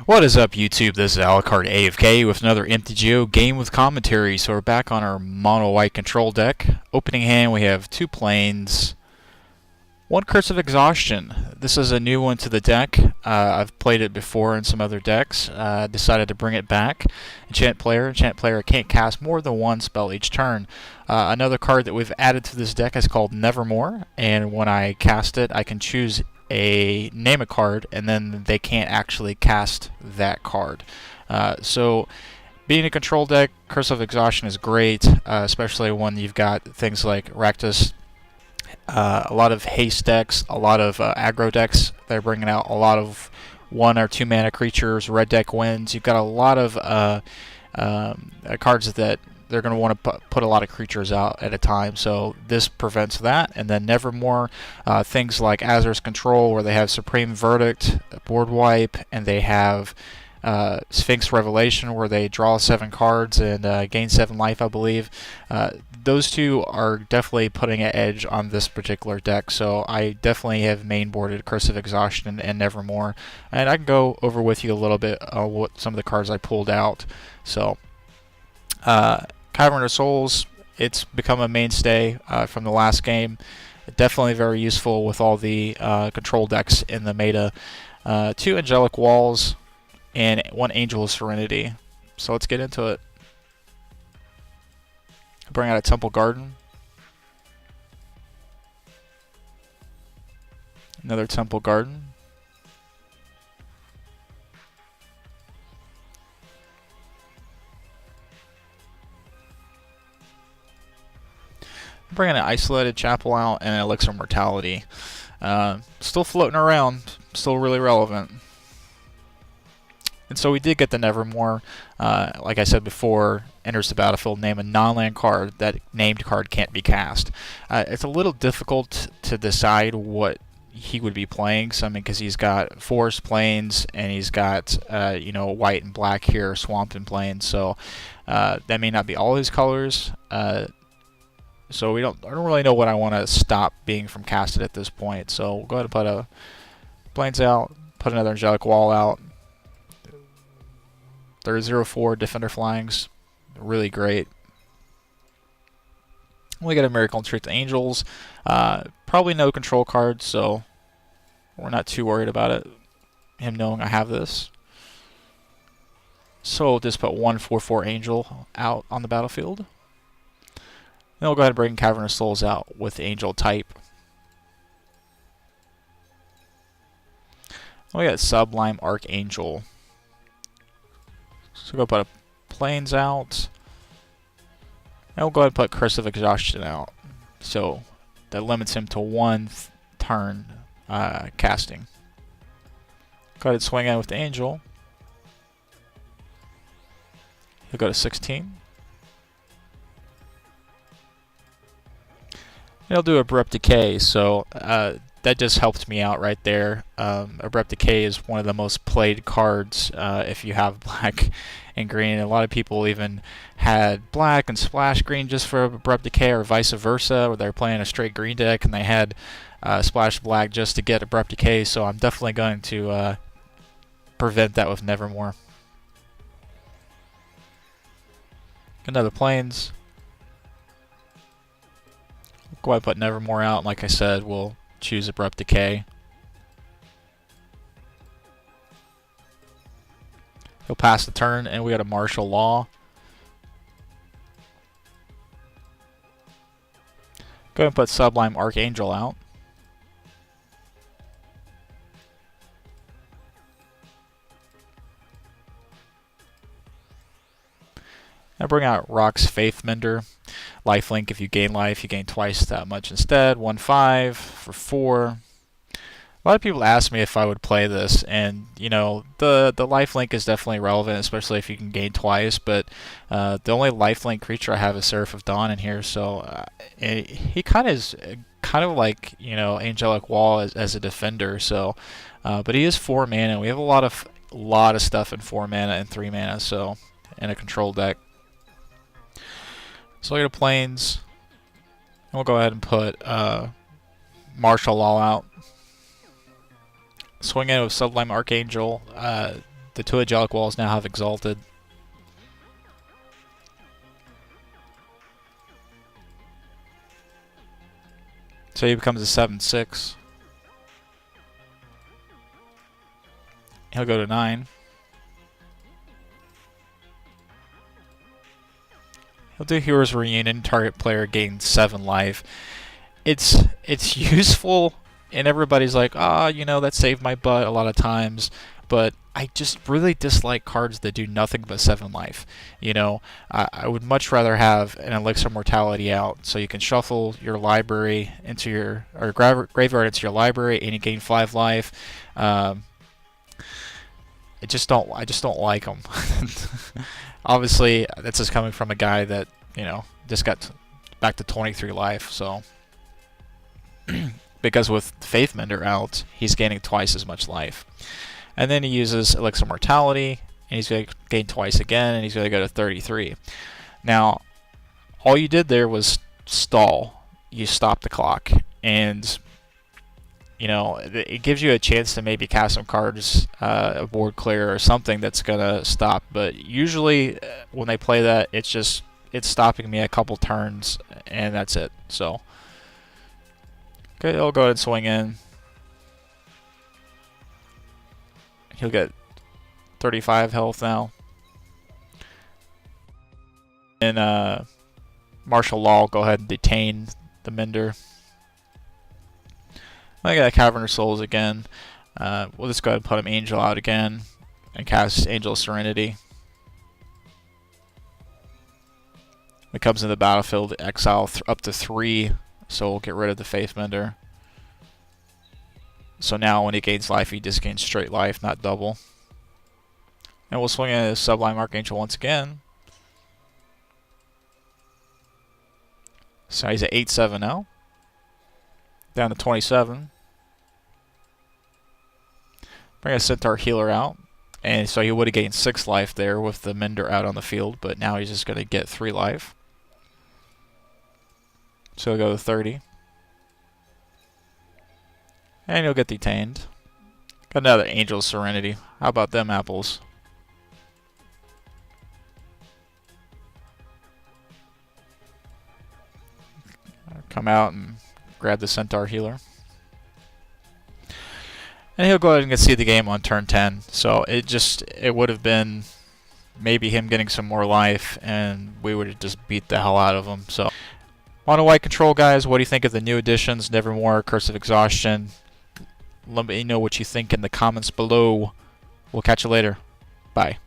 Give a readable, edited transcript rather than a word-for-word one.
What is up, YouTube? This is Alucard AFK with another MTGO game with commentary. So we're back on our mono white control deck. Opening hand, we have 2 planes, 1 Curse of Exhaustion. This is a new one to the deck. I've played it before in some other decks. Decided to bring it back. Enchant player can't cast more than 1 spell each turn. Another card that we've added to this deck is called Nevermore, and when I cast it, I can choose name a card, and then they can't actually cast that card. So being a control deck, Curse of Exhaustion is great, especially when you've got things like Rakdos, a lot of haste decks, a lot of aggro decks. They're bringing out a lot of 1 or 2 mana creatures, red deck wins. You've got a lot of cards that they're going to want to put a lot of creatures out at a time, so this prevents that. And then Nevermore, things like Azur's Control, where they have Supreme Verdict, board wipe, and they have Sphinx Revelation, where they draw 7 cards and gain 7 life, I believe. Those 2 are definitely putting an edge on this particular deck, so I definitely have mainboarded Curse of Exhaustion and Nevermore, and I can go over with you a little bit what some of the cards I pulled out. So Cavern of Souls, it's become a mainstay from the last game. Definitely very useful with all the control decks in the meta. 2 Angelic Walls and 1 Angel of Serenity. So let's get into it. Bring out a Temple Garden. Another Temple Garden. Bringing an Isolated Chapel out and an Elixir of Mortality. Still floating around, still really relevant. And so we did get the Nevermore. Like I said before, enters the battlefield, name a non-land card. That named card can't be cast. It's a little difficult to decide what he would be playing. So, I mean, because he's got forest plains and he's got white and black here, swamp and plains. So that may not be all his colors. So I don't really know what I want to stop being from casted at this point. So we'll go ahead and put a plains out, put another Angelic Wall out. There's 0/4 Defender Flyings, really great. We got a Miracle and Truth Angels. Probably no control cards, so we're not too worried about it. Him knowing I have this. So we'll just put 1 4/4 Angel out on the battlefield. Then we'll go ahead and bring Cavern of Souls out with Angel type. We got Sublime Archangel. So we'll go put a Plains out. And we'll go ahead and put Curse of Exhaustion out. So that limits him to 1 turn casting. Go ahead and swing in with the Angel. He'll go to 16. He'll do Abrupt Decay, so that just helped me out right there. Abrupt Decay is one of the most played cards if you have black and green. A lot of people even had black and splash green just for Abrupt Decay, or vice versa, where they're playing a straight green deck and they had splash black just to get Abrupt Decay. So I'm definitely going to prevent that with Nevermore. Another Plains. Go ahead and put Nevermore out, and like I said, we'll choose Abrupt Decay. He'll pass the turn, and we got a Martial Law. Go ahead and put Sublime Archangel out. Now bring out Rock's Faith Mender. Lifelink, if you gain life, you gain twice that much instead. 1/5 for 4. A lot of people ask me if I would play this, and the lifelink is definitely relevant, especially if you can gain twice. But the only lifelink creature I have is Seraph of Dawn in here, so he kind of like Angelic Wall as a defender. So, but he is 4 mana. We have a lot of stuff in 4 mana and 3 mana, so in a control deck. So we'll get a Plains, and we'll go ahead and put Martial Law out. Swing in with Sublime Archangel. the two angelic walls now have exalted. So he becomes a 7/6. He'll go to 9. He'll do Heroes Reunion. Target player gains 7 life. It's useful, and everybody's like, ah, you know, that saved my butt a lot of times. But I just really dislike cards that do nothing but 7 life. You know, I would much rather have an Elixir Mortality out, so you can shuffle your library into your, or graveyard into your library, and you gain 5 life. I just don't like them. Obviously, that's just coming from a guy that, you know, just got back to 23 life. So, because with Faithmender out, he's gaining twice as much life. And then he uses Elixir Mortality, and he's going to gain twice again, and he's going to go to 33. Now, all you did there was stall. You stopped the clock, and you know, it gives you a chance to maybe cast some cards, a board clear or something that's going to stop. But usually when they play that, it's stopping me a couple turns, and that's it. So, okay, I'll go ahead and swing in. He'll get 35 health now. And Martial Law will go ahead and detain the Mender. I got Cavern of Souls again. We'll just go ahead and put him Angel out again and cast Angel of Serenity. When it comes into the battlefield, exile up to 3, so we'll get rid of the Faithmender. So now when he gains life, he just gains straight life, not double. And we'll swing in a Sublime Archangel once again. So he's at 8/7 now. Down to 27. Bring a Centaur Healer out. And so he would have gained 6 life there with the Mender out on the field, but now he's just going to get 3 life. So he'll go to 30. And he'll get detained. Got another Angel of Serenity. How about them apples? Come out and grab the Centaur Healer. And he'll go ahead and concede the game on turn 10. So it would have been maybe him getting some more life, and we would have just beat the hell out of him. So, Mono White Control, guys, what do you think of the new additions? Nevermore, Curse of Exhaustion. Let me know what you think in the comments below. We'll catch you later. Bye.